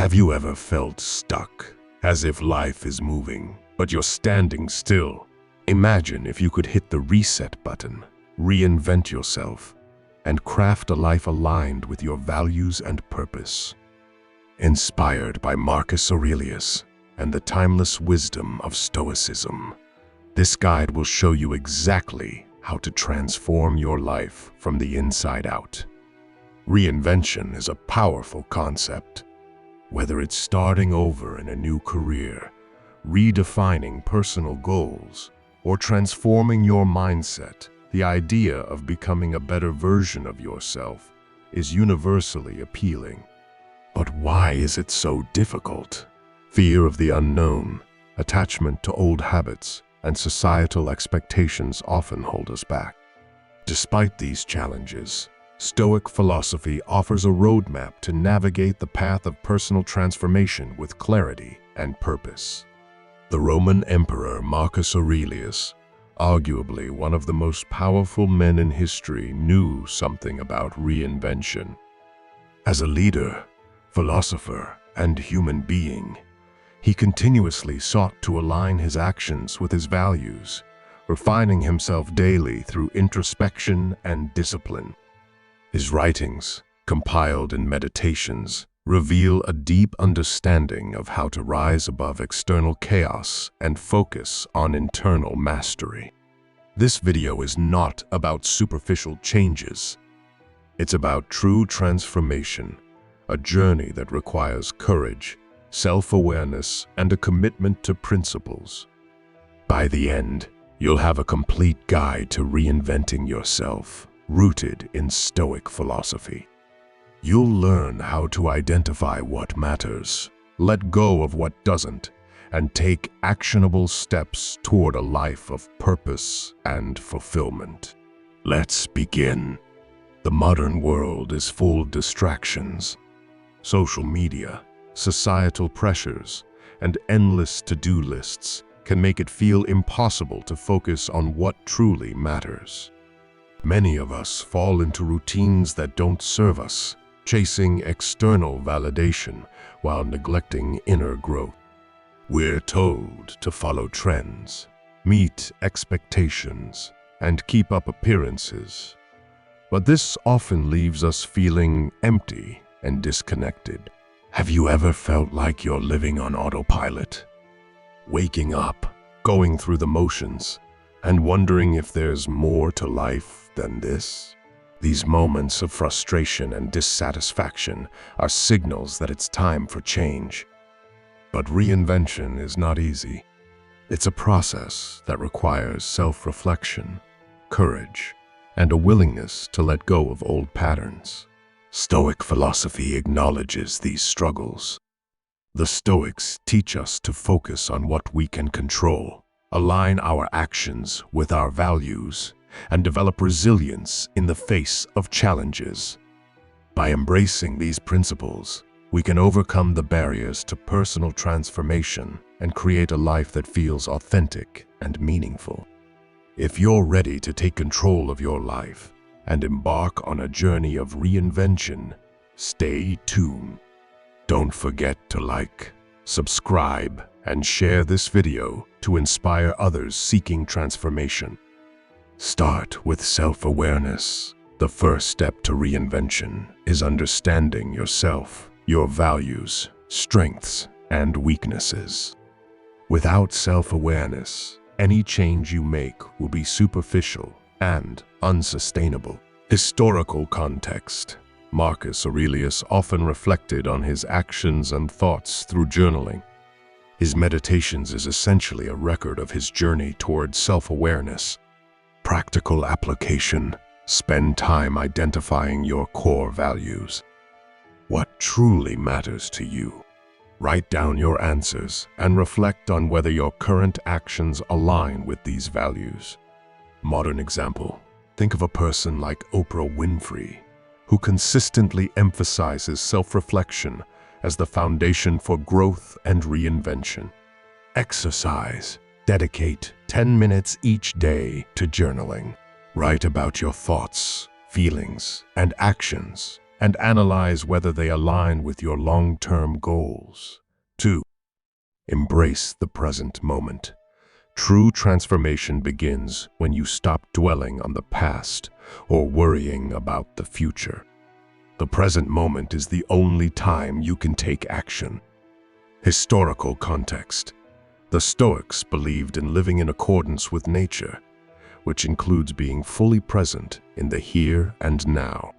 Have you ever felt stuck, as if life is moving, but you're standing still? Imagine if you could hit the reset button, reinvent yourself, and craft a life aligned with your values and purpose. Inspired by Marcus Aurelius and the timeless wisdom of Stoicism, this guide will show you exactly how to transform your life from the inside out. Reinvention is a powerful concept. Whether it's starting over in a new career, redefining personal goals, or transforming your mindset, the idea of becoming a better version of yourself is universally appealing. But why is it so difficult? Fear of the unknown, attachment to old habits, and societal expectations often hold us back. Despite these challenges, Stoic philosophy offers a roadmap to navigate the path of personal transformation with clarity and purpose. The Roman Emperor Marcus Aurelius, arguably one of the most powerful men in history, knew something about reinvention. As a leader, philosopher, and human being, he continuously sought to align his actions with his values, refining himself daily through introspection and discipline. His writings, compiled in meditations, reveal a deep understanding of how to rise above external chaos and focus on internal mastery. This video is not about superficial changes. It's about true transformation, a journey that requires courage, self-awareness, and a commitment to principles. By the end, you'll have a complete guide to reinventing yourself, rooted in Stoic philosophy. You'll learn how to identify what matters, let go of what doesn't, and take actionable steps toward a life of purpose and fulfillment. Let's begin. The modern world is full of distractions. Social media, societal pressures, and endless to-do lists can make it feel impossible to focus on what truly matters. Many of us fall into routines that don't serve us, chasing external validation while neglecting inner growth. We're told to follow trends, meet expectations, and keep up appearances. But this often leaves us feeling empty and disconnected. Have you ever felt like you're living on autopilot? Waking up, going through the motions, and wondering if there's more to life than this? These moments of frustration and dissatisfaction are signals that it's time for change. But reinvention is not easy. It's a process that requires self-reflection, courage, and a willingness to let go of old patterns. Stoic philosophy acknowledges these struggles. The Stoics teach us to focus on what we can control, align our actions with our values, and develop resilience in the face of challenges. By embracing these principles, we can overcome the barriers to personal transformation and create a life that feels authentic and meaningful. If you're ready to take control of your life and embark on a journey of reinvention, stay tuned. Don't forget to like, subscribe, and share this video to inspire others seeking transformation. Start with self-awareness. The first step to reinvention is understanding yourself, your values, strengths, and weaknesses. Without self-awareness, any change you make will be superficial and unsustainable. Historical context. Marcus Aurelius often reflected on his actions and thoughts through journaling. His meditations is essentially a record of his journey toward self-awareness. Practical application. Spend time identifying your core values. What truly matters to you? Write down your answers and reflect on whether your current actions align with these values. Modern example. Think of a person like Oprah Winfrey, who consistently emphasizes self-reflection as the foundation for growth and reinvention. Exercise. Dedicate 10 minutes each day to journaling. Write about your thoughts, feelings, and actions, and analyze whether they align with your long-term goals. 2. Embrace the present moment. True transformation begins when you stop dwelling on the past or worrying about the future. The present moment is the only time you can take action. Historical context. The Stoics believed in living in accordance with nature, which includes being fully present in the here and now.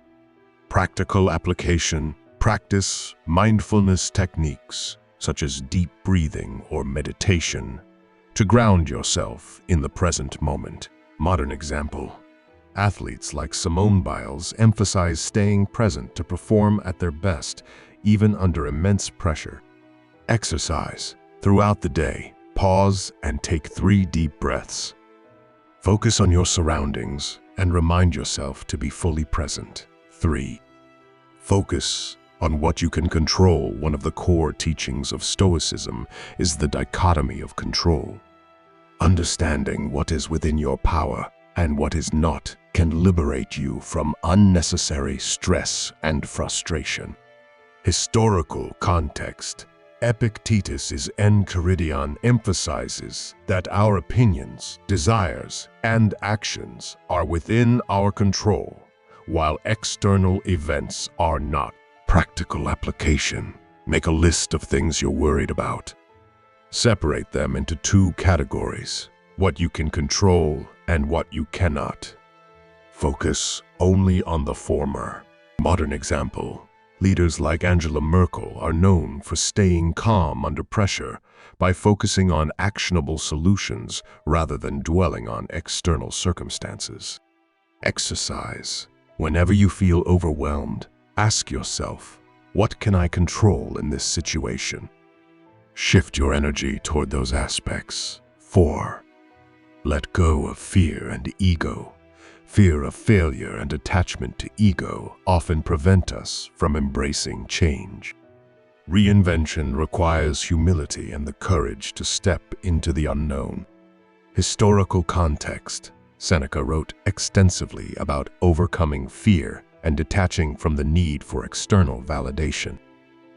Practical application. Practice mindfulness techniques, such as deep breathing or meditation, to ground yourself in the present moment. Modern example. Athletes like Simone Biles emphasize staying present to perform at their best, even under immense pressure. Exercise. Throughout the day, pause and take 3 deep breaths. Focus on your surroundings and remind yourself to be fully present. 3. Focus on what you can control. One of the core teachings of Stoicism is the dichotomy of control. Understanding what is within your power and what is not can liberate you from unnecessary stress and frustration. Historical context. Epictetus's Enchiridion emphasizes that our opinions, desires, and actions are within our control, while external events are not. Practical application. Make a list of things you're worried about. Separate them into 2 categories: what you can control and what you cannot. Focus only on the former. Modern example. Leaders like Angela Merkel are known for staying calm under pressure by focusing on actionable solutions rather than dwelling on external circumstances. Exercise. Whenever you feel overwhelmed, ask yourself, what can I control in this situation? Shift your energy toward those aspects. 4. Let go of fear and ego. Fear of failure and attachment to ego often prevent us from embracing change. Reinvention requires humility and the courage to step into the unknown. Historical context. Seneca wrote extensively about overcoming fear and detaching from the need for external validation.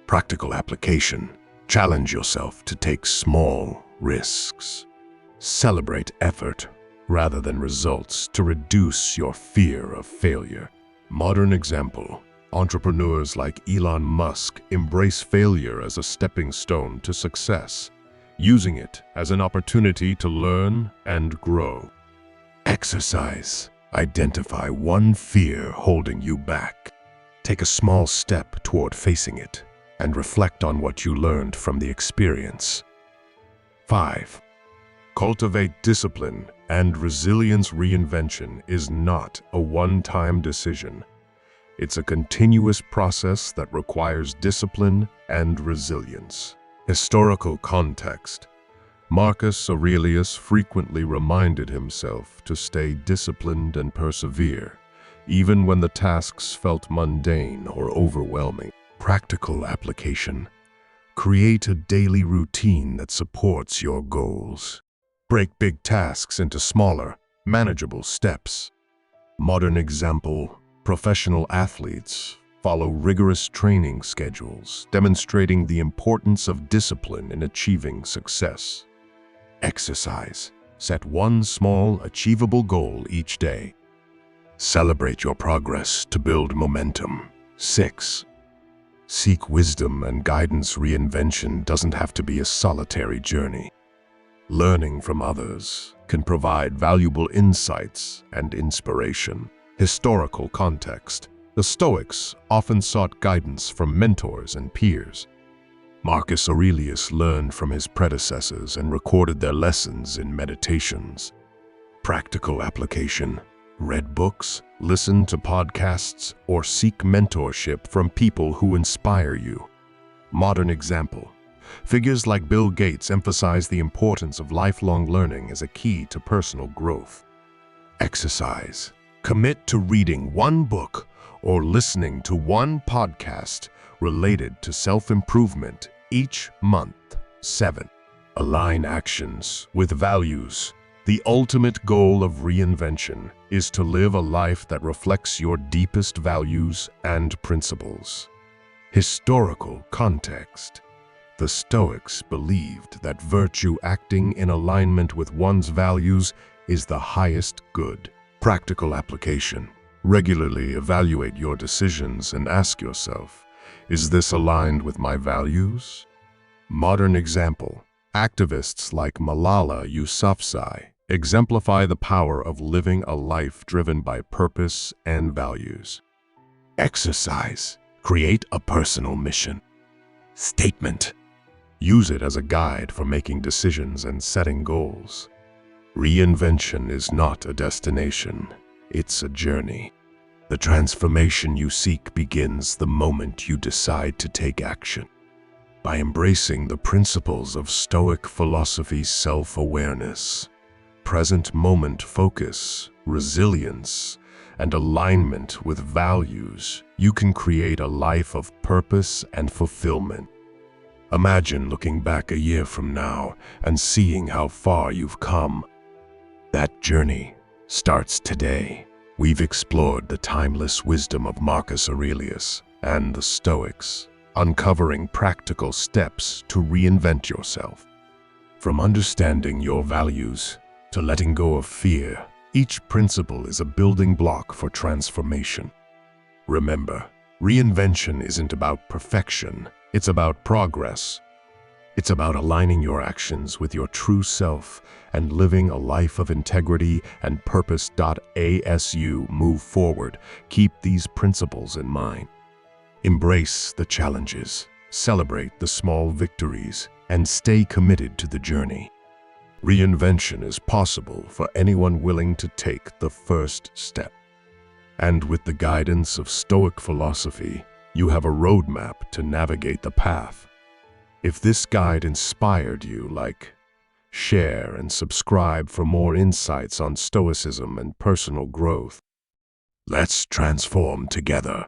Practical application. Challenge yourself to take small risks. Celebrate effort rather than results to reduce your fear of failure. Modern example. Entrepreneurs like Elon Musk embrace failure as a stepping stone to success, using it as an opportunity to learn and grow. Exercise. Identify one fear holding you back. Take a small step toward facing it and reflect on what you learned from the experience. 5. Cultivate discipline and resilience. Reinvention is not a one-time decision. It's a continuous process that requires discipline and resilience. Historical context. Marcus Aurelius frequently reminded himself to stay disciplined and persevere, even when the tasks felt mundane or overwhelming. Practical application. Create a daily routine that supports your goals. Break big tasks into smaller, manageable steps. Modern example. Professional athletes follow rigorous training schedules, demonstrating the importance of discipline in achieving success. Exercise. Set one small, achievable goal each day. Celebrate your progress to build momentum. 6. Seek wisdom and guidance. Reinvention doesn't have to be a solitary journey. Learning from others can provide valuable insights and inspiration. Historical context. The Stoics often sought guidance from mentors and peers. Marcus Aurelius learned from his predecessors and recorded their lessons in meditations. Practical application. Read books, listen to podcasts, or seek mentorship from people who inspire you. Modern example. Figures like Bill Gates emphasize the importance of lifelong learning as a key to personal growth. Exercise. Commit to reading one book or listening to one podcast related to self-improvement each month. 7. Align actions with values. The ultimate goal of reinvention is to live a life that reflects your deepest values and principles. Historical context. The Stoics believed that virtue acting in alignment with one's values is the highest good. Practical application. Regularly evaluate your decisions and ask yourself, is this aligned with my values? Modern example. Activists like Malala Yousafzai exemplify the power of living a life driven by purpose and values. Exercise. Create a personal mission. Statement. Use it as a guide for making decisions and setting goals. Reinvention is not a destination, it's a journey. The transformation you seek begins the moment you decide to take action. By embracing the principles of Stoic philosophy's self-awareness, present moment focus, resilience, and alignment with values, you can create a life of purpose and fulfillment. Imagine looking back a year from now and seeing how far you've come. That journey starts today. We've explored the timeless wisdom of Marcus Aurelius and the Stoics, uncovering practical steps to reinvent yourself. From understanding your values to letting go of fear, each principle is a building block for transformation. Remember, reinvention isn't about perfection, it's about progress. It's about aligning your actions with your true self and living a life of integrity and purpose. As you move forward, keep these principles in mind. Embrace the challenges, celebrate the small victories, and stay committed to the journey. Reinvention is possible for anyone willing to take the first step. And with the guidance of Stoic philosophy, you have a roadmap to navigate the path. If this guide inspired you, share and subscribe for more insights on Stoicism and personal growth. Let's transform together.